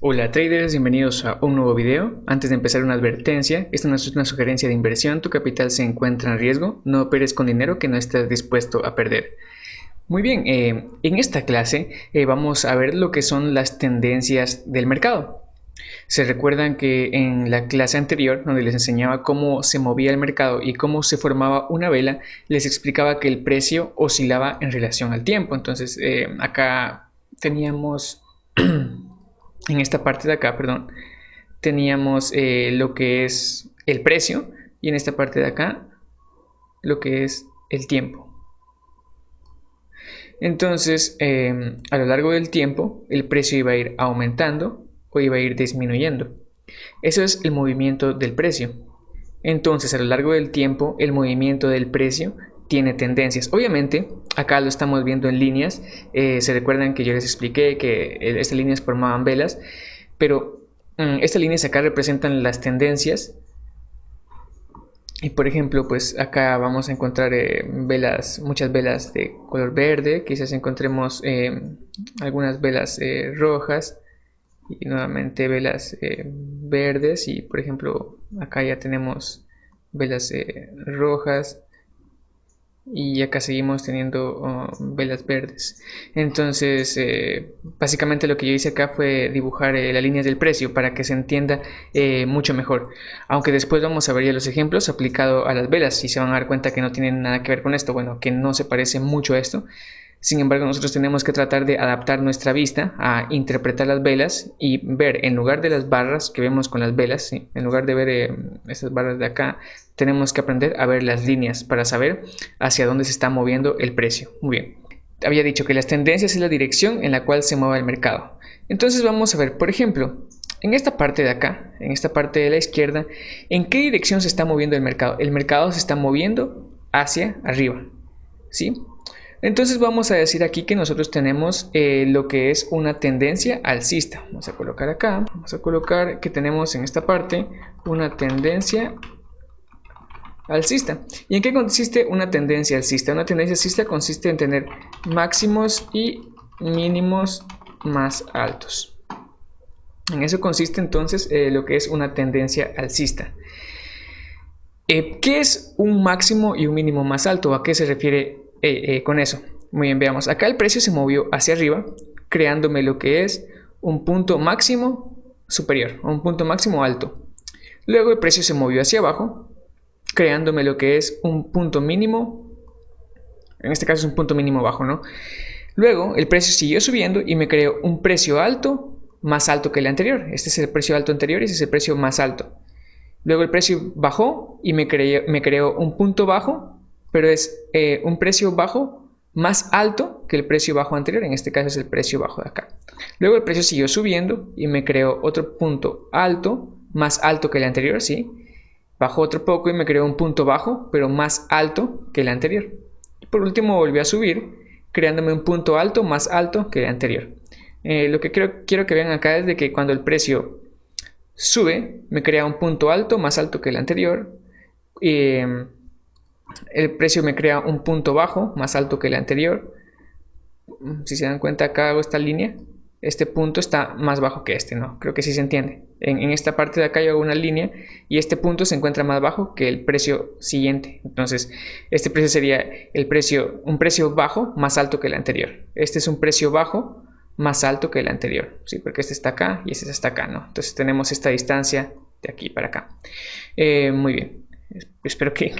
Hola traders, bienvenidos a un nuevo video. Antes de empezar, una advertencia: esta no es una sugerencia de inversión, tu capital se encuentra en riesgo, no operes con dinero que no estés dispuesto a perder. Muy bien, en esta clase vamos a ver lo que son las tendencias del mercado. Se recuerdan que en la clase anterior, donde les enseñaba cómo se movía el mercado y cómo se formaba una vela, les explicaba que el precio oscilaba en relación al tiempo. Entonces acá teníamos en esta parte de acá, perdón, teníamos lo que es el precio y en esta parte de acá lo que es el tiempo. Entonces, a lo largo del tiempo, el precio iba a ir aumentando o iba a ir disminuyendo. Eso es el movimiento del precio. Entonces, a lo largo del tiempo, el movimiento del precio tiene tendencias. Obviamente, acá lo estamos viendo en líneas. Se recuerdan que yo les expliqué que estas líneas formaban velas, pero estas líneas acá representan las tendencias. Y por ejemplo, pues acá vamos a encontrar velas, muchas velas de color verde, quizás encontremos algunas velas rojas y nuevamente velas verdes, y por ejemplo acá ya tenemos velas rojas y acá seguimos teniendo velas verdes. Entonces básicamente lo que yo hice acá fue dibujar las líneas del precio para que se entienda mucho mejor, aunque después vamos a ver ya los ejemplos aplicado a las velas y se van a dar cuenta que no tienen nada que ver con esto, bueno, que no se parece mucho a esto. Sin embargo, nosotros tenemos que tratar de adaptar nuestra vista a interpretar las velas y ver, en lugar de las barras que vemos con las velas, ¿sí?, en lugar de ver estas barras de acá, tenemos que aprender a ver las líneas para saber hacia dónde se está moviendo el precio. Muy bien. Había dicho que las tendencias es la dirección en la cual se mueve el mercado. Entonces vamos a ver, por ejemplo, en esta parte de acá, en esta parte de la izquierda, ¿en qué dirección se está moviendo el mercado? El mercado se está moviendo hacia arriba, ¿sí? Entonces vamos a decir aquí que nosotros tenemos lo que es una tendencia alcista. Vamos a colocar acá, vamos a colocar que tenemos en esta parte una tendencia alcista. ¿Y en qué consiste una tendencia alcista? Una tendencia alcista consiste en tener máximos y mínimos más altos. En eso consiste entonces lo que es una tendencia alcista. ¿Qué es un máximo y un mínimo más alto? ¿A qué se refiere con eso? Muy bien, veamos. Acá el precio se movió hacia arriba, creándome lo que es un punto máximo superior, o un punto máximo alto. Luego el precio se movió hacia abajo, creándome lo que es un punto mínimo, en este caso es un punto mínimo bajo, ¿no? Luego el precio siguió subiendo y me creó un precio alto más alto que el anterior. Este es el precio alto anterior y este es el precio más alto. Luego el precio bajó y me creó un punto bajo, pero es un precio bajo más alto que el precio bajo anterior. En este caso es el precio bajo de acá. Luego el precio siguió subiendo y me creó otro punto alto, más alto que el anterior, ¿sí? Bajó otro poco y me creó un punto bajo, pero más alto que el anterior. Y por último volvió a subir, creándome un punto alto más alto que el anterior. Lo que quiero que vean acá es de que cuando el precio sube, me crea un punto alto más alto que el anterior. El precio me crea un punto bajo más alto que el anterior. Si se dan cuenta, acá hago esta línea. Este punto está más bajo que este, ¿no? Creo que sí se entiende. En esta parte de acá yo hago una línea y este punto se encuentra más bajo que el precio siguiente. Entonces, este precio sería un precio bajo más alto que el anterior. Este es un precio bajo más alto que el anterior, ¿sí? Porque este está acá y este está acá, ¿no? Entonces tenemos esta distancia de aquí para acá. Muy bien. Espero que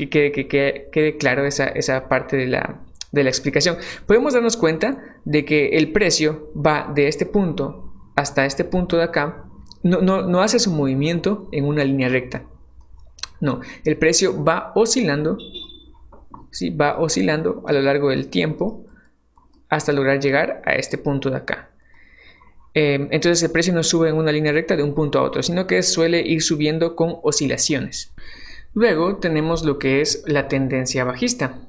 quede claro esa parte de la explicación. Podemos darnos cuenta de que el precio va de este punto hasta este punto de acá. No hace su movimiento en una línea recta. No, el precio va oscilando, ¿sí? Va oscilando a lo largo del tiempo hasta lograr llegar a este punto de acá. Entonces el precio no sube en una línea recta de un punto a otro, sino que suele ir subiendo con oscilaciones. Luego tenemos lo que es la tendencia bajista.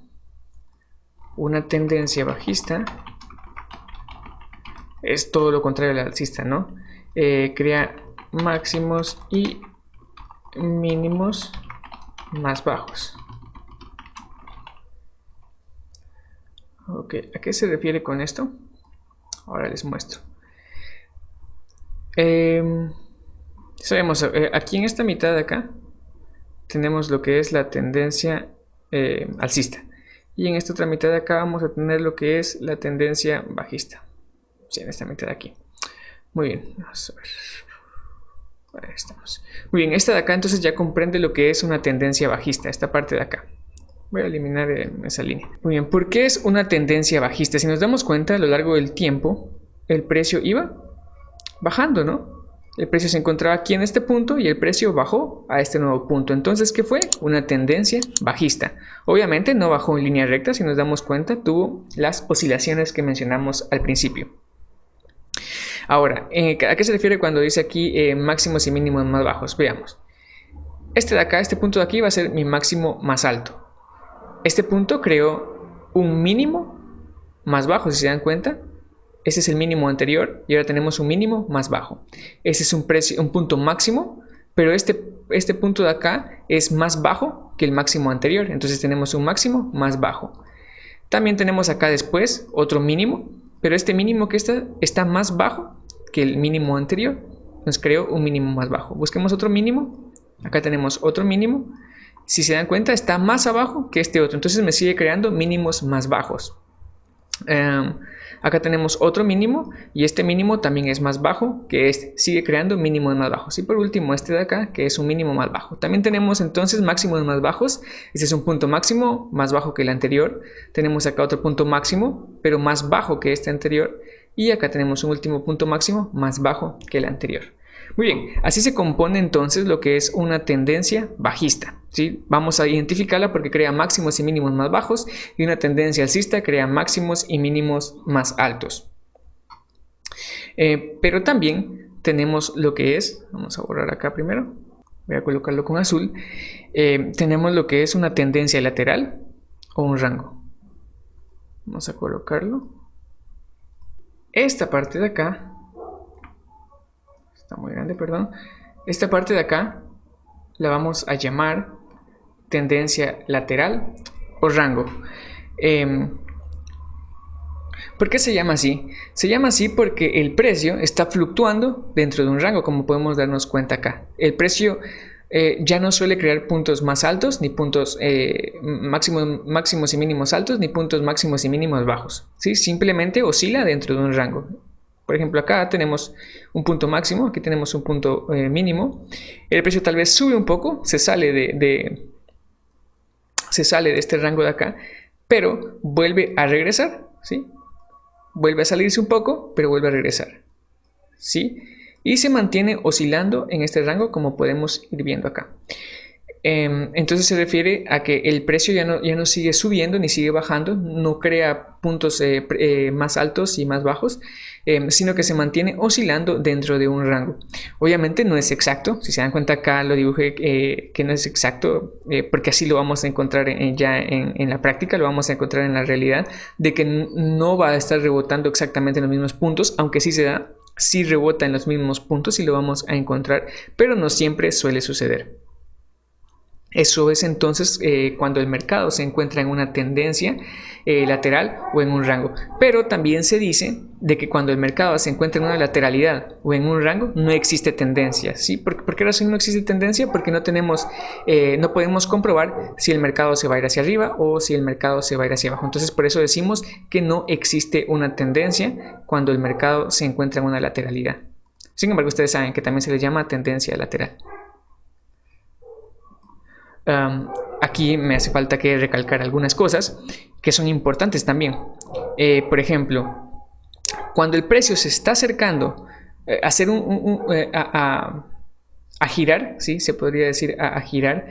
Una tendencia bajista es todo lo contrario al alcista, ¿no? Crea máximos y mínimos más bajos. Ok, ¿a qué se refiere con esto? Ahora les muestro. Sabemos, aquí en esta mitad de acá tenemos lo que es la tendencia alcista. Y en esta otra mitad de acá vamos a tener lo que es la tendencia bajista. Sí, en esta mitad de aquí. Muy bien, vamos a ver. Ahí estamos. Muy bien, esta de acá entonces ya comprende lo que es una tendencia bajista, esta parte de acá. Voy a eliminar esa línea. Muy bien, ¿por qué es una tendencia bajista? Si nos damos cuenta, a lo largo del tiempo, el precio iba bajando, ¿no? El precio se encontraba aquí en este punto y el precio bajó a este nuevo punto. Entonces, ¿qué fue? Una tendencia bajista. Obviamente no bajó en línea recta, si nos damos cuenta, tuvo las oscilaciones que mencionamos al principio. Ahora, ¿a qué se refiere cuando dice aquí máximos y mínimos más bajos? Veamos. Este de acá, este punto de aquí va a ser mi máximo más alto. Este punto creó un mínimo más bajo, si se dan cuenta. Este es el mínimo anterior y ahora tenemos un mínimo más bajo. Este es un punto máximo, pero este punto de acá es más bajo que el máximo anterior. Entonces tenemos un máximo más bajo. También tenemos acá después otro mínimo, pero este mínimo que está más bajo que el mínimo anterior. Nos creó un mínimo más bajo. Busquemos otro mínimo. Acá tenemos otro mínimo. Si se dan cuenta, está más abajo que este otro. Entonces me sigue creando mínimos más bajos. Acá tenemos otro mínimo y este mínimo también es más bajo que este, sigue creando mínimos más bajos. Y por último este de acá, que es un mínimo más bajo. También tenemos entonces máximos más bajos. Este es un punto máximo más bajo que el anterior. Tenemos acá otro punto máximo, pero más bajo que este anterior. Y acá tenemos un último punto máximo más bajo que el anterior. Muy bien, así se compone entonces lo que es una tendencia bajista, ¿sí? Vamos a identificarla porque crea máximos y mínimos más bajos, y una tendencia alcista crea máximos y mínimos más altos. Pero también tenemos lo que es, vamos a borrar acá primero, voy a colocarlo con azul, tenemos lo que es una tendencia lateral o un rango. Vamos a colocarlo. Esta parte de acá está muy grande, perdón. Esta parte de acá la vamos a llamar tendencia lateral o rango. ¿Por qué se llama así? Se llama así porque el precio está fluctuando dentro de un rango, como podemos darnos cuenta acá. El precio ya no suele crear puntos más altos, ni puntos máximos y mínimos altos, ni puntos máximos y mínimos bajos, ¿sí? Simplemente oscila dentro de un rango. Por ejemplo, acá tenemos un punto máximo, aquí tenemos un punto mínimo. El precio tal vez sube un poco, se sale de este rango de acá, pero vuelve a regresar, ¿sí? Vuelve a salirse un poco, pero vuelve a regresar, ¿sí? Y se mantiene oscilando en este rango, como podemos ir viendo acá. Entonces se refiere a que el precio ya no sigue subiendo ni sigue bajando, no crea puntos más altos y más bajos, sino que se mantiene oscilando dentro de un rango. Obviamente no es exacto, si se dan cuenta acá lo dibujé que no es exacto, porque así lo vamos a encontrar ya en la práctica, lo vamos a encontrar en la realidad, de que no va a estar rebotando exactamente en los mismos puntos, aunque sí se da, sí rebota en los mismos puntos y lo vamos a encontrar, pero no siempre suele suceder. Eso es entonces cuando el mercado se encuentra en una tendencia lateral o en un rango. Pero también se dice de que cuando el mercado se encuentra en una lateralidad o en un rango, no existe tendencia, ¿sí? ¿Por qué razón no existe tendencia? Porque no podemos comprobar si el mercado se va a ir hacia arriba o si el mercado se va a ir hacia abajo. Entonces por eso decimos que no existe una tendencia cuando el mercado se encuentra en una lateralidad. Sin embargo, ustedes saben que también se le llama tendencia lateral. Aquí me hace falta que recalcar algunas cosas que son importantes también. Por ejemplo, cuando el precio se está acercando a hacer a girar, ¿sí? Se podría decir a girar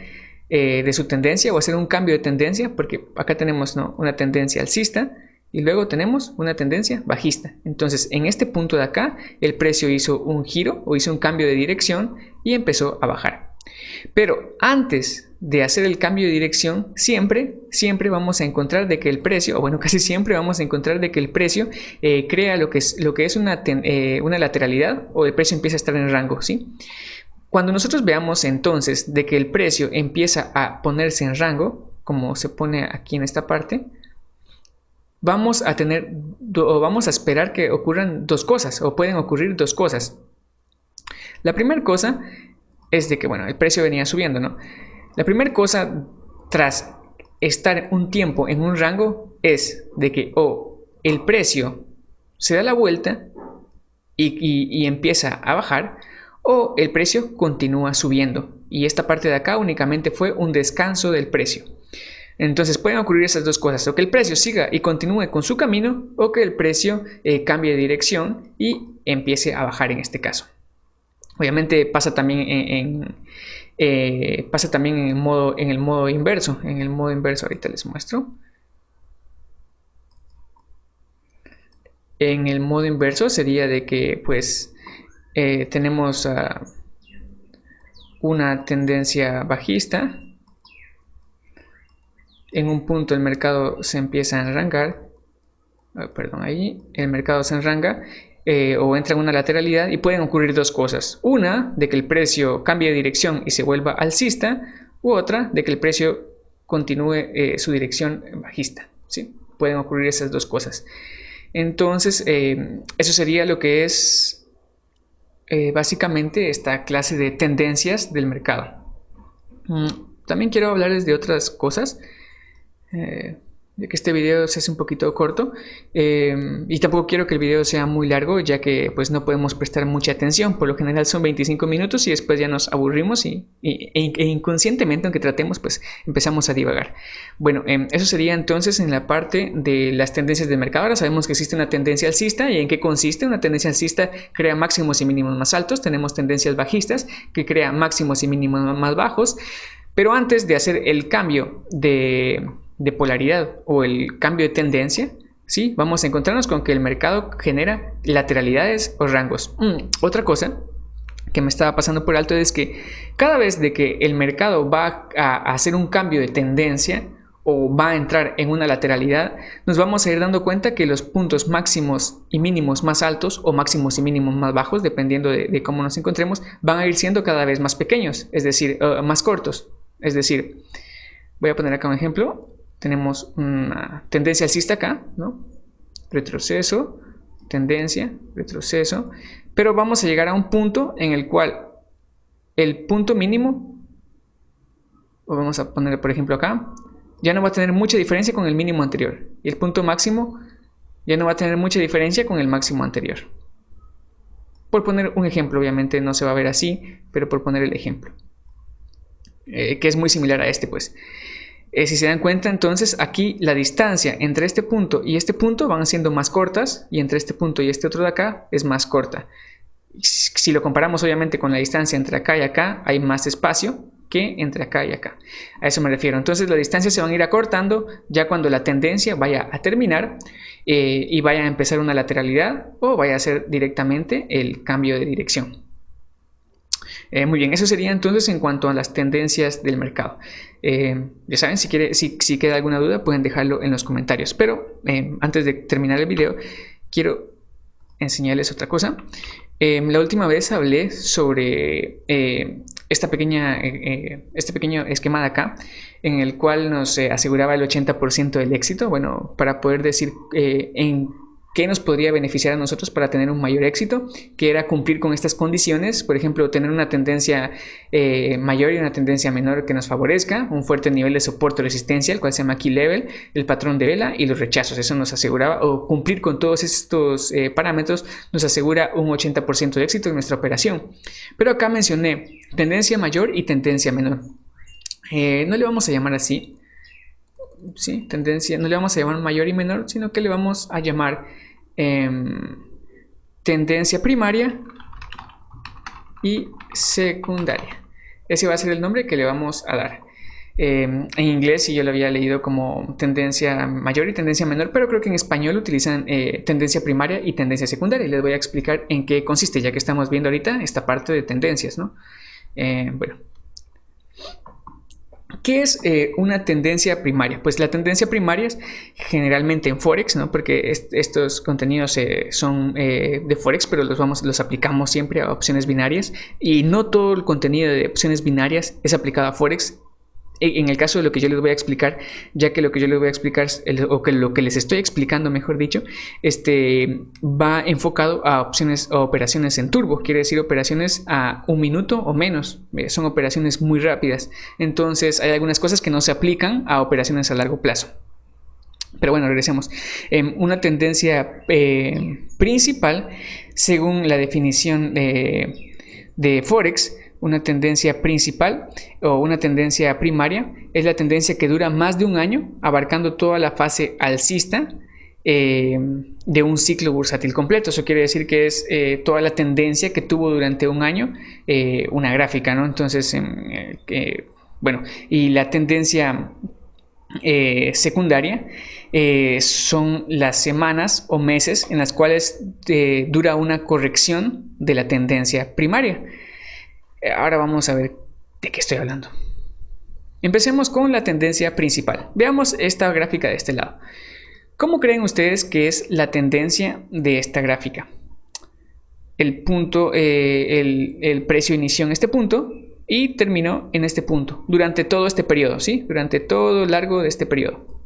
de su tendencia o hacer un cambio de tendencia, porque acá tenemos, ¿no?, una tendencia alcista y luego tenemos una tendencia bajista. Entonces en este punto de acá el precio hizo un giro o hizo un cambio de dirección y empezó a bajar. Pero antes de hacer el cambio de dirección, siempre vamos a encontrar de que el precio, o bueno, casi siempre vamos a encontrar de que el precio crea lo que es una lateralidad, o el precio empieza a estar en rango, ¿sí? Cuando nosotros veamos entonces de que el precio empieza a ponerse en rango, como se pone aquí en esta parte, vamos a esperar que ocurran dos cosas, o pueden ocurrir dos cosas. La primera cosa es de que, bueno, el precio venía subiendo, ¿no? La primera cosa tras estar un tiempo en un rango es de que el precio se da la vuelta y empieza a bajar, o el precio continúa subiendo. Y esta parte de acá únicamente fue un descanso del precio. Entonces pueden ocurrir esas dos cosas, o que el precio siga y continúe con su camino, o que el precio cambie de dirección y empiece a bajar en este caso. Obviamente pasa también en el modo inverso. En el modo inverso ahorita les muestro. En el modo inverso sería de que pues tenemos una tendencia bajista. En un punto el mercado se empieza a enrangar. Ahí el mercado se enranga o entra en una lateralidad y pueden ocurrir dos cosas. Una, de que el precio cambie de dirección y se vuelva alcista, u otra, de que el precio continúe su dirección bajista, ¿sí? Pueden ocurrir esas dos cosas. Entonces, eso sería lo que es básicamente esta clase de tendencias del mercado. También quiero hablarles de otras cosas. Ya que este video se hace un poquito corto y tampoco quiero que el video sea muy largo, ya que pues no podemos prestar mucha atención. Por lo general son 25 minutos y después ya nos aburrimos e inconscientemente, aunque tratemos, pues empezamos a divagar. Bueno, eso sería entonces en la parte de las tendencias del mercado. Ahora sabemos que existe una tendencia alcista. ¿Y en qué consiste? Una tendencia alcista crea máximos y mínimos más altos. Tenemos tendencias bajistas que crea máximos y mínimos más bajos. Pero antes de hacer el cambio de polaridad o el cambio de tendencia, ¿sí? Vamos a encontrarnos con que el mercado genera lateralidades o rangos. Otra cosa que me estaba pasando por alto es que cada vez de que el mercado va a hacer un cambio de tendencia o va a entrar en una lateralidad, nos vamos a ir dando cuenta que los puntos máximos y mínimos más altos o máximos y mínimos más bajos, dependiendo de cómo nos encontremos, van a ir siendo cada vez más pequeños, es decir, más cortos. Es decir, voy a poner acá un ejemplo. Tenemos una tendencia alcista acá, ¿no? Retroceso, tendencia, retroceso. Pero vamos a llegar a un punto en el cual el punto mínimo, o vamos a poner por ejemplo acá, ya no va a tener mucha diferencia con el mínimo anterior. Y el punto máximo ya no va a tener mucha diferencia con el máximo anterior. Por poner un ejemplo, obviamente no se va a ver así, pero por poner el ejemplo. Que es muy similar a este, pues. Si se dan cuenta, entonces aquí la distancia entre este punto y este punto van siendo más cortas, y entre este punto y este otro de acá es más corta. Si lo comparamos obviamente con la distancia entre acá y acá, hay más espacio que entre acá y acá. A eso me refiero. Entonces las distancias se van a ir acortando ya cuando la tendencia vaya a terminar y vaya a empezar una lateralidad o vaya a ser directamente el cambio de dirección. Muy bien, eso sería entonces en cuanto a las tendencias del mercado. Ya saben, si queda alguna duda pueden dejarlo en los comentarios. Pero antes de terminar el video, quiero enseñarles otra cosa. La última vez hablé sobre este pequeño esquema de acá, en el cual nos aseguraba el 80% del éxito. Bueno, para poder decir en qué nos podría beneficiar a nosotros para tener un mayor éxito, que era cumplir con estas condiciones. Por ejemplo, tener una tendencia mayor y una tendencia menor que nos favorezca, un fuerte nivel de soporte o resistencia, el cual se llama key level, el patrón de vela y los rechazos. Eso nos aseguraba, o cumplir con todos estos parámetros nos asegura un 80% de éxito en nuestra operación. Pero acá mencioné tendencia mayor y tendencia menor. No le vamos a llamar así. Sí, tendencia, no le vamos a llamar mayor y menor, sino que le vamos a llamar tendencia primaria y secundaria. Ese va a ser el nombre que le vamos a dar. En inglés sí yo lo había leído como tendencia mayor y tendencia menor, pero creo que en español utilizan tendencia primaria y tendencia secundaria, y les voy a explicar en qué consiste, ya que estamos viendo ahorita esta parte de tendencias, ¿no? Bueno, ¿qué es una tendencia primaria? Pues la tendencia primaria es generalmente en Forex, ¿no? Porque estos contenidos son de Forex, pero los aplicamos siempre a opciones binarias, y no todo el contenido de opciones binarias es aplicado a Forex. en el caso de lo que yo les voy a explicar, ya que lo que yo les voy a explicar, o que lo que les estoy explicando, mejor dicho, va enfocado a operaciones en turbo, quiere decir operaciones a 1 minuto o menos, son operaciones muy rápidas. Entonces hay algunas cosas que no se aplican a operaciones a largo plazo. Pero bueno, regresemos. Una tendencia principal, según la definición de Forex, una tendencia principal o una tendencia primaria es la tendencia que dura más de un año, abarcando toda la fase alcista de un ciclo bursátil completo. Eso quiere decir que es toda la tendencia que tuvo durante un año una gráfica, ¿no? Entonces, bueno, y la tendencia secundaria son las semanas o meses en las cuales dura una corrección de la tendencia primaria. Ahora vamos a ver de qué estoy hablando. Empecemos con la tendencia principal. Veamos esta gráfica de este lado. ¿Cómo creen ustedes que es la tendencia de esta gráfica? El punto, el precio inició en este punto y terminó en este punto durante todo este periodo, ¿sí? Durante todo largo de este periodo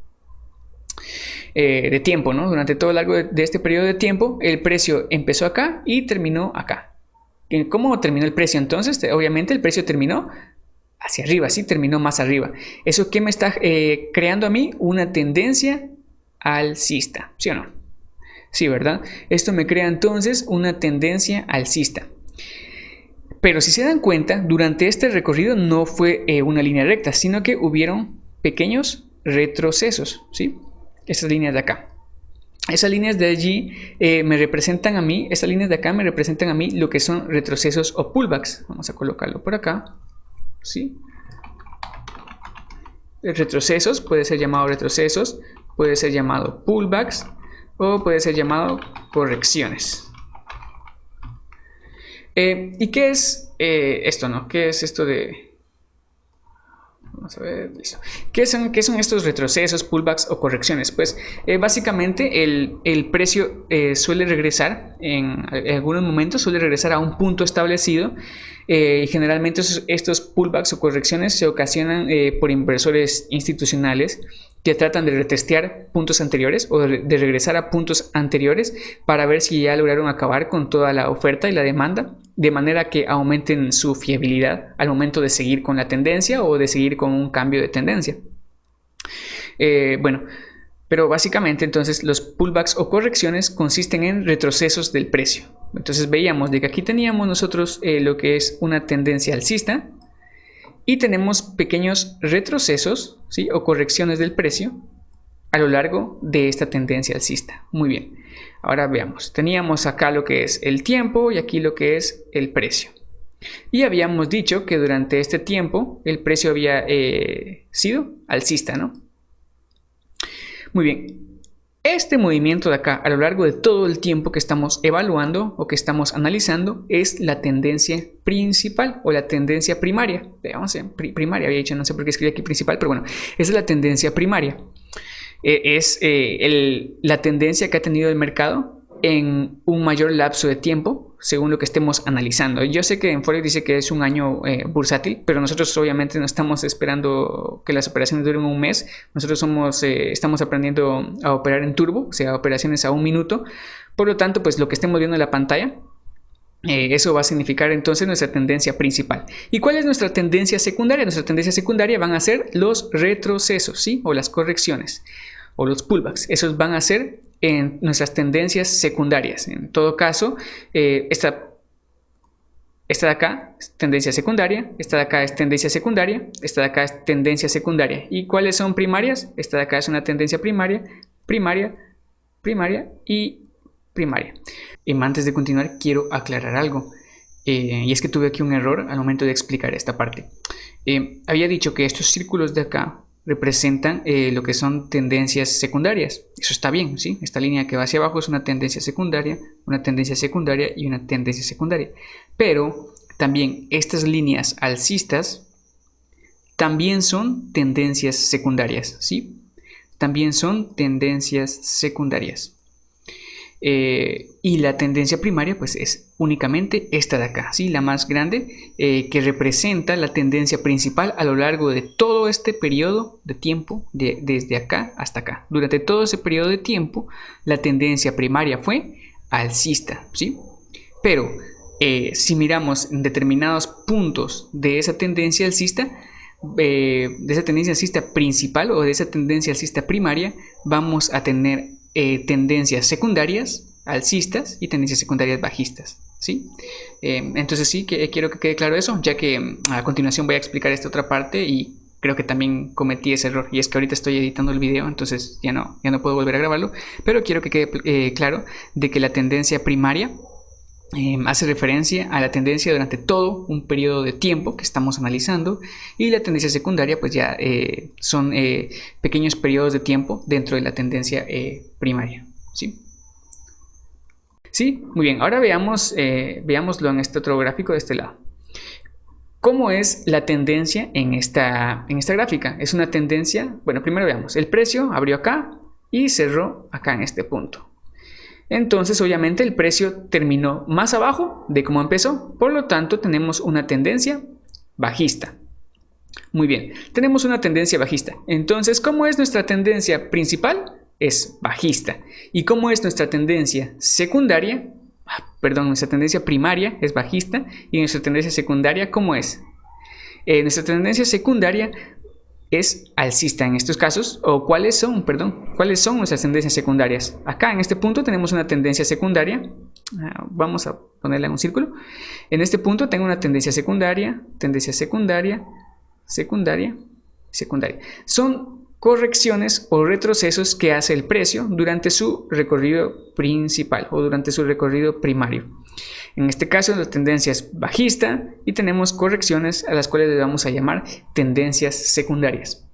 de tiempo, ¿no? Durante todo largo de este periodo de tiempo, el precio empezó acá y terminó acá. ¿Cómo terminó el precio entonces? Obviamente el precio terminó hacia arriba, ¿sí? Terminó más arriba. ¿Eso qué me está creando a mí? Una tendencia alcista, ¿sí o no? Sí, ¿verdad? Esto me crea entonces una tendencia alcista. Pero si se dan cuenta, durante este recorrido no fue una línea recta, sino que hubieron pequeños retrocesos, ¿sí? Estas líneas de acá. Esas líneas de allí me representan a mí, estas líneas de acá me representan a mí lo que son retrocesos o pullbacks. Vamos a colocarlo por acá, ¿sí? Retrocesos, puede ser llamado retrocesos, puede ser llamado pullbacks o puede ser llamado correcciones. ¿Y qué es esto, no? ¿Qué es esto de...? Vamos a ver, listo. ¿Qué son estos retrocesos, pullbacks o correcciones? Pues básicamente el precio suele regresar, en algunos momentos suele regresar a un punto establecido. Generalmente estos pullbacks o correcciones se ocasionan por inversores institucionales que tratan de retestear puntos anteriores o de regresar a puntos anteriores para ver si ya lograron acabar con toda la oferta y la demanda, de manera que aumenten su fiabilidad al momento de seguir con la tendencia o de seguir con un cambio de tendencia. Bueno, pero básicamente entonces los pullbacks o correcciones consisten en retrocesos del precio. Entonces veíamos de que aquí teníamos nosotros lo que es una tendencia alcista y tenemos pequeños retrocesos, ¿sí? O correcciones del precio a lo largo de esta tendencia alcista. Muy bien, ahora veamos, teníamos acá lo que es el tiempo y aquí lo que es el precio. Y habíamos dicho que durante este tiempo el precio había sido alcista, ¿no? Muy bien. Este movimiento de acá a lo largo de todo el tiempo que estamos evaluando o que estamos analizando es la tendencia principal o la tendencia primaria. Veamos, primaria había dicho, no sé por qué escribí aquí principal, pero bueno, esa es la tendencia primaria. Es la tendencia que ha tenido el mercado en un mayor lapso de tiempo según lo que estemos analizando. Yo sé que en Forex dice que es un año bursátil, pero nosotros obviamente no estamos esperando que las operaciones duren un mes. Nosotros estamos aprendiendo a operar en turbo, o sea, operaciones a 1 minuto. Por lo tanto, pues lo que estemos viendo en la pantalla, eso va a significar entonces nuestra tendencia principal. ¿Y cuál es nuestra tendencia secundaria? Nuestra tendencia secundaria van a ser los retrocesos, ¿sí? O las correcciones o los pullbacks. Esos van a ser en nuestras tendencias secundarias. En todo caso, esta de acá es tendencia secundaria, esta de acá es tendencia secundaria, esta de acá es tendencia secundaria. ¿Y cuáles son primarias? Esta de acá es una tendencia primaria, primaria, primaria y primaria. Antes de continuar, quiero aclarar algo. Y es que tuve aquí un error al momento de explicar esta parte. Había dicho que estos círculos de acá representan lo que son tendencias secundarias. Eso está bien, ¿sí? Esta línea que va hacia abajo es una tendencia secundaria y una tendencia secundaria. Pero también estas líneas alcistas también son tendencias secundarias, ¿sí? También son tendencias secundarias. Y la tendencia primaria pues es únicamente esta de acá, ¿sí? La más grande, que representa la tendencia principal a lo largo de todo este periodo de tiempo, desde acá hasta acá. Durante todo ese periodo de tiempo la tendencia primaria fue alcista, ¿sí? Pero si miramos en determinados puntos de esa tendencia alcista, principal o de esa tendencia alcista primaria, vamos a tener tendencias secundarias alcistas y tendencias secundarias bajistas, ¿sí? Entonces sí, quiero que quede claro eso, ya que a continuación voy a explicar esta otra parte y creo que también cometí ese error, y es que ahorita estoy editando el video, entonces ya no puedo volver a grabarlo, pero quiero que quede claro de que la tendencia primaria hace referencia a la tendencia durante todo un periodo de tiempo que estamos analizando, y la tendencia secundaria pues ya son pequeños periodos de tiempo dentro de la tendencia primaria, ¿sí? Sí, muy bien, ahora veámoslo en este otro gráfico de este lado. ¿Cómo es la tendencia en esta gráfica? Es una tendencia, bueno, primero veamos, el precio abrió acá y cerró acá en este punto. Entonces, obviamente, el precio terminó más abajo de cómo empezó. Por lo tanto, tenemos una tendencia bajista. Muy bien, tenemos una tendencia bajista. Entonces, ¿cómo es nuestra tendencia principal? Es bajista. ¿Y cómo es nuestra tendencia secundaria? Nuestra tendencia primaria es bajista. ¿Y nuestra tendencia secundaria cómo es? Nuestra tendencia secundaria es alcista en estos casos. ¿O cuáles son nuestras tendencias secundarias? Acá en este punto tenemos una tendencia secundaria. Vamos a ponerla en un círculo. En este punto tengo una tendencia secundaria, secundaria. Son correcciones o retrocesos que hace el precio durante su recorrido principal o durante su recorrido primario. En este caso la tendencia es bajista y tenemos correcciones a las cuales le vamos a llamar tendencias secundarias.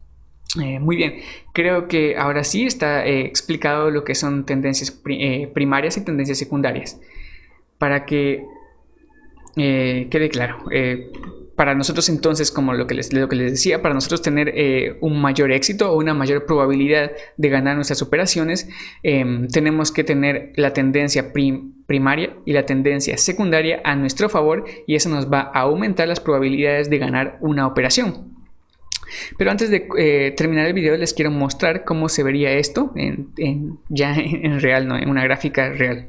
Muy bien, creo que ahora sí está explicado lo que son tendencias primarias y tendencias secundarias. Para que quede claro, para nosotros entonces, como lo que les decía, para nosotros tener un mayor éxito o una mayor probabilidad de ganar nuestras operaciones, tenemos que tener la tendencia primaria y la tendencia secundaria a nuestro favor, y eso nos va a aumentar las probabilidades de ganar una operación. Pero antes de terminar el video, les quiero mostrar cómo se vería esto ya en real, ¿no? En una gráfica real.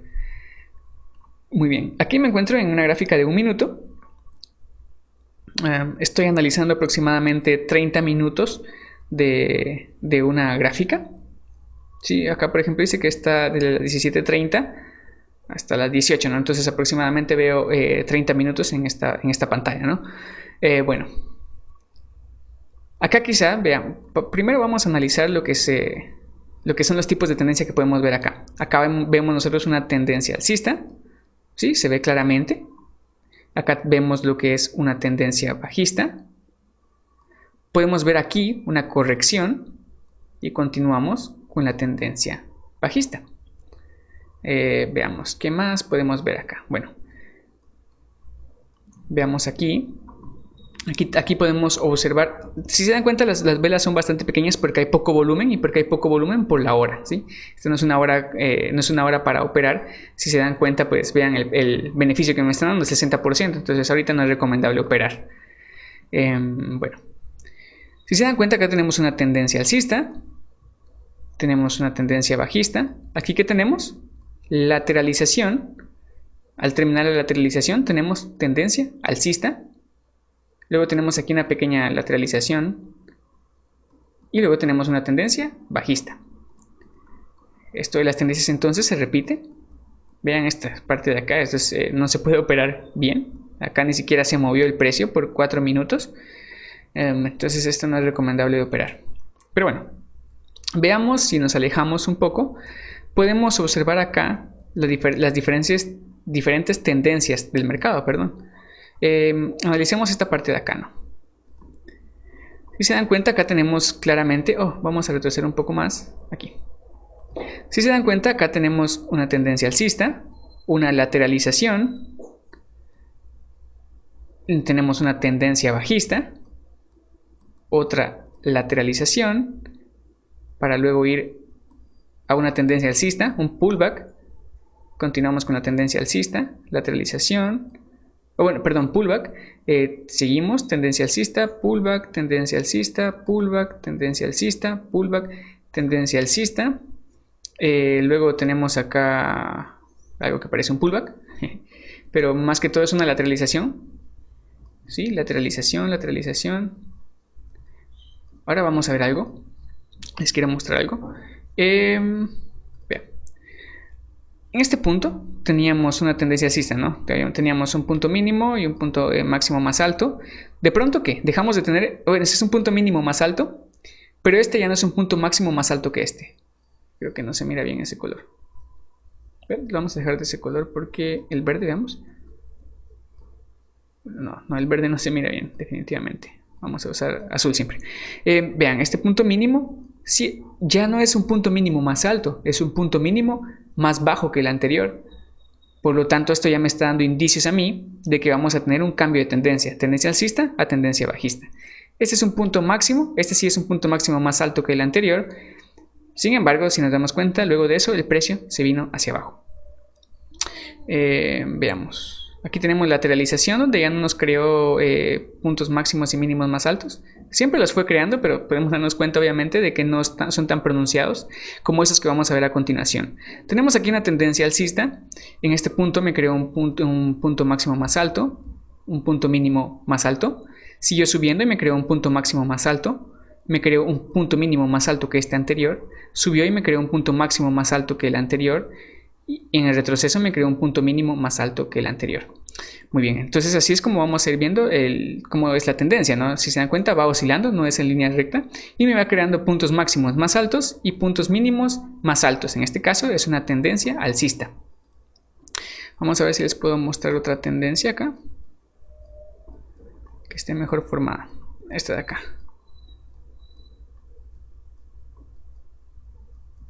Muy bien, aquí me encuentro en una gráfica de 1 minuto. Estoy analizando aproximadamente 30 minutos de una gráfica. Sí, acá por ejemplo dice que está de las 17:30 hasta las 18, ¿no? Entonces aproximadamente veo 30 minutos en esta pantalla, ¿no? Bueno, acá quizá, vean, primero vamos a analizar lo que son los tipos de tendencia que podemos ver acá. Acá vemos nosotros una tendencia alcista, ¿sí? Se ve claramente. Acá vemos lo que es una tendencia bajista. Podemos ver aquí una corrección y continuamos con la tendencia bajista. Veamos qué más podemos ver acá. Bueno, veamos aquí. Aquí podemos observar, si se dan cuenta, las velas son bastante pequeñas porque hay poco volumen, y porque hay poco volumen por la hora, ¿sí? Esto no es una hora para operar. Si se dan cuenta, pues vean el beneficio que me están dando, el 60%. Entonces ahorita no es recomendable operar. Bueno, si se dan cuenta, acá tenemos una tendencia alcista, tenemos una tendencia bajista. Aquí, ¿qué tenemos? Lateralización. Al terminar la lateralización tenemos tendencia alcista. Luego tenemos aquí una pequeña lateralización y luego tenemos una tendencia bajista. Esto de las tendencias entonces se repite. Vean esta parte de acá, esto no se puede operar bien. Acá ni siquiera se movió el precio por 4 minutos. Entonces esto no es recomendable de operar. Pero bueno, veamos, si nos alejamos un poco, podemos observar acá las diferentes tendencias del mercado, perdón. Analicemos esta parte de acá, ¿no? Si se dan cuenta, acá tenemos claramente, vamos a retroceder un poco más aquí. Si se dan cuenta, acá tenemos una tendencia alcista, una lateralización, tenemos una tendencia bajista, otra lateralización, para luego ir a una tendencia alcista, un pullback, continuamos con la tendencia alcista, lateralización, pullback, seguimos, tendencia alcista, pullback, tendencia alcista, pullback, tendencia alcista, pullback, tendencia alcista. Luego tenemos acá algo que parece un pullback, pero más que todo es una lateralización. ¿Sí? Lateralización, lateralización. Ahora vamos a ver algo. Les quiero mostrar algo. Vean. En este punto teníamos una tendencia alcista, ¿no? Teníamos un punto mínimo y un punto máximo más alto. De pronto, ¿qué? Dejamos de tener... Bueno, este es un punto mínimo más alto, pero este ya no es un punto máximo más alto que este. Creo que no se mira bien ese color. Lo vamos a dejar de ese color porque el verde, veamos. No, el verde no se mira bien, definitivamente. Vamos a usar azul siempre. Vean, este punto mínimo sí, ya no es un punto mínimo más alto, es un punto mínimo más bajo que el anterior. Por lo tanto, esto ya me está dando indicios a mí de que vamos a tener un cambio de tendencia alcista a tendencia bajista. Este es un punto máximo, este sí es un punto máximo más alto que el anterior. Sin embargo, si nos damos cuenta, luego de eso el precio se vino hacia abajo. Veamos. Aquí tenemos lateralización, donde ya no nos creó puntos máximos y mínimos más altos. Siempre los fue creando, pero podemos darnos cuenta obviamente de que no son tan pronunciados como esos que vamos a ver a continuación. Tenemos aquí una tendencia alcista. En este punto me creó un punto máximo más alto, un punto mínimo más alto. Siguió subiendo y me creó un punto máximo más alto. Me creó un punto mínimo más alto que este anterior. Subió y me creó un punto máximo más alto que el anterior. Y en el retroceso me creó un punto mínimo más alto que el anterior. Muy bien, entonces así es como vamos a ir viendo cómo es la tendencia, ¿no? Si se dan cuenta, va oscilando, no es en línea recta, y me va creando puntos máximos más altos y puntos mínimos más altos. En este caso es una tendencia alcista. Vamos a ver si les puedo mostrar otra tendencia acá, que esté mejor formada. Esta de acá.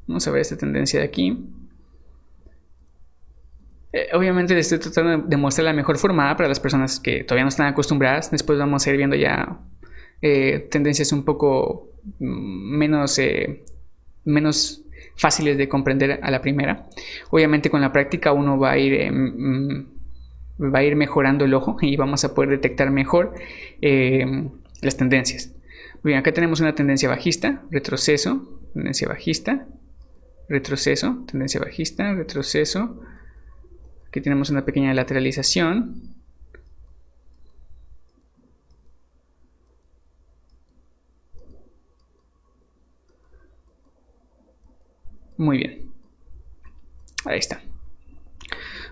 Vamos a ver esta tendencia de aquí. Obviamente les estoy tratando de mostrar la mejor formada para las personas que todavía no están acostumbradas. Después vamos a ir viendo ya tendencias un poco menos fáciles de comprender a la primera. Obviamente con la práctica uno va a ir mejorando el ojo y vamos a poder detectar mejor las tendencias. Muy bien, acá tenemos una tendencia bajista, retroceso, tendencia bajista, retroceso, tendencia bajista, retroceso. Aquí tenemos una pequeña lateralización. Muy bien. Ahí está.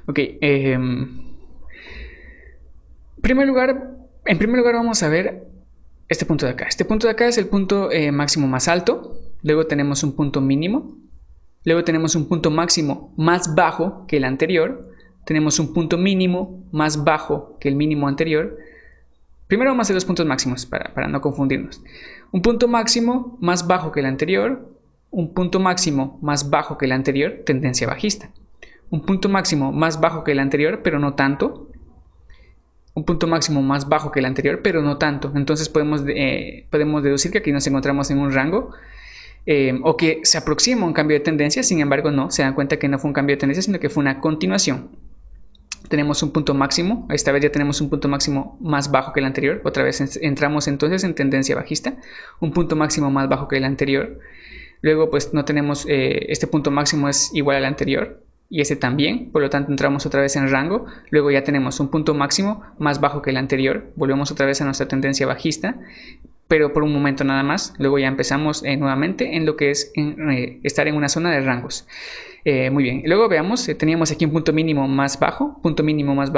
Ok. En primer lugar vamos a ver este punto de acá. Este punto de acá es el punto máximo más alto. Luego tenemos un punto mínimo. Luego tenemos un punto máximo más bajo que el anterior. Tenemos un punto mínimo más bajo que el mínimo anterior. Primero vamos a hacer los puntos máximos para no confundirnos. Un punto máximo más bajo que el anterior. Un punto máximo más bajo que el anterior, tendencia bajista. Un punto máximo más bajo que el anterior, pero no tanto. Un punto máximo más bajo que el anterior, pero no tanto. Entonces podemos deducir que aquí nos encontramos en un rango o que se aproxima a un cambio de tendencia. Sin embargo, no, se dan cuenta que no fue un cambio de tendencia, sino que fue una continuación. Tenemos un punto máximo, esta vez ya tenemos un punto máximo más bajo que el anterior. Otra vez entramos entonces en tendencia bajista, un punto máximo más bajo que el anterior. Luego pues no tenemos, este punto máximo es igual al anterior y ese también, por lo tanto entramos otra vez en rango. Luego ya tenemos un punto máximo más bajo que el anterior, volvemos otra vez a nuestra tendencia bajista, pero por un momento nada más. Luego ya empezamos nuevamente en lo que es estar en una zona de rangos. Muy bien, y luego veamos, teníamos aquí un punto mínimo más bajo, un punto mínimo más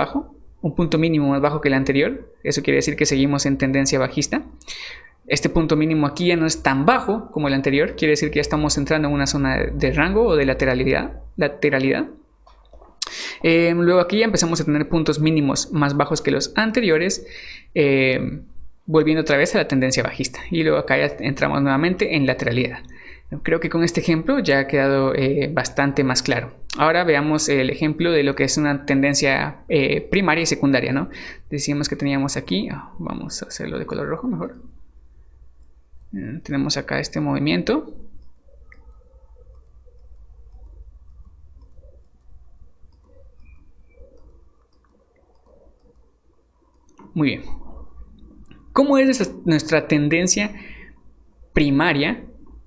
bajo que el anterior. Eso quiere decir que seguimos en tendencia bajista. Este punto mínimo aquí ya no es tan bajo como el anterior, quiere decir que ya estamos entrando en una zona de rango o de lateralidad. Luego aquí ya empezamos a tener puntos mínimos más bajos que los anteriores, volviendo otra vez a la tendencia bajista. Y luego acá ya entramos nuevamente en lateralidad. Creo que con este ejemplo ya ha quedado bastante más claro. Ahora veamos el ejemplo de lo que es una tendencia primaria y secundaria, ¿no? Decíamos que teníamos aquí, vamos a hacerlo de color rojo mejor. Tenemos acá este movimiento. Muy bien. ¿Cómo es nuestra tendencia primaria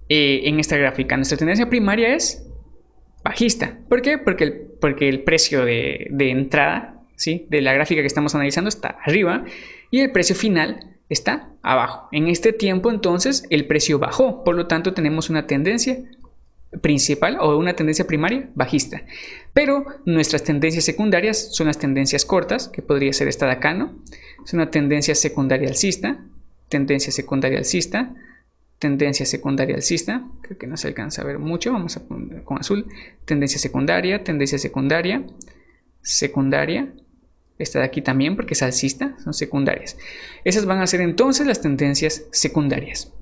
en esta gráfica? Nuestra tendencia primaria es bajista. ¿Por qué? Porque el precio de entrada, ¿sí?, de la gráfica que estamos analizando está arriba y el precio final está abajo. En este tiempo, entonces, el precio bajó. Por lo tanto, tenemos una tendencia principal o una tendencia primaria bajista. Pero nuestras tendencias secundarias son las tendencias cortas, que podría ser esta de acá, ¿no? Es una tendencia secundaria alcista, tendencia secundaria alcista, tendencia secundaria alcista. Creo que no se alcanza a ver mucho, vamos a poner con azul. Tendencia secundaria, secundaria. Esta de aquí también, porque es alcista, son secundarias. Esas van a ser entonces las tendencias secundarias.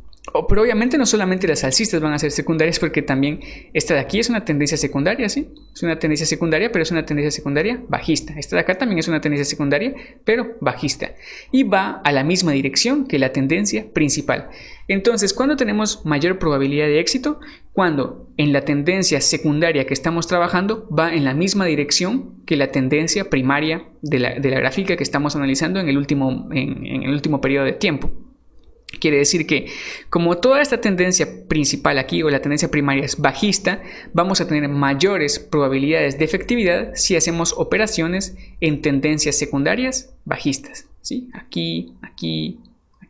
Pero obviamente no solamente las alcistas van a ser secundarias, porque también esta de aquí es una tendencia secundaria, ¿sí? Es una tendencia secundaria, pero es una tendencia secundaria bajista. Esta de acá también es una tendencia secundaria, pero bajista. Y va a la misma dirección que la tendencia principal. Entonces, ¿cuándo tenemos mayor probabilidad de éxito? Cuando en la tendencia secundaria que estamos trabajando va en la misma dirección que la tendencia primaria de la gráfica que estamos analizando en el último periodo de tiempo. Quiere decir que como toda esta tendencia principal aquí o la tendencia primaria es bajista, vamos a tener mayores probabilidades de efectividad si hacemos operaciones en tendencias secundarias bajistas, ¿sí? Aquí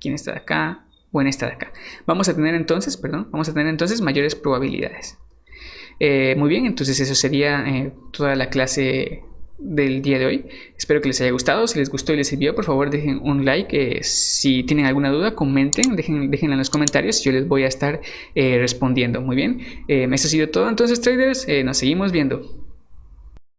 en esta de acá o en esta de acá. Vamos a tener entonces mayores probabilidades. Muy bien, entonces eso sería toda la clase del día de hoy. Espero que les haya gustado. Si les gustó y les sirvió, por favor dejen un like. Si tienen alguna duda, comenten, déjenla en los comentarios. Yo les voy a estar respondiendo. Muy bien, eso ha sido todo entonces, traders. Nos seguimos viendo.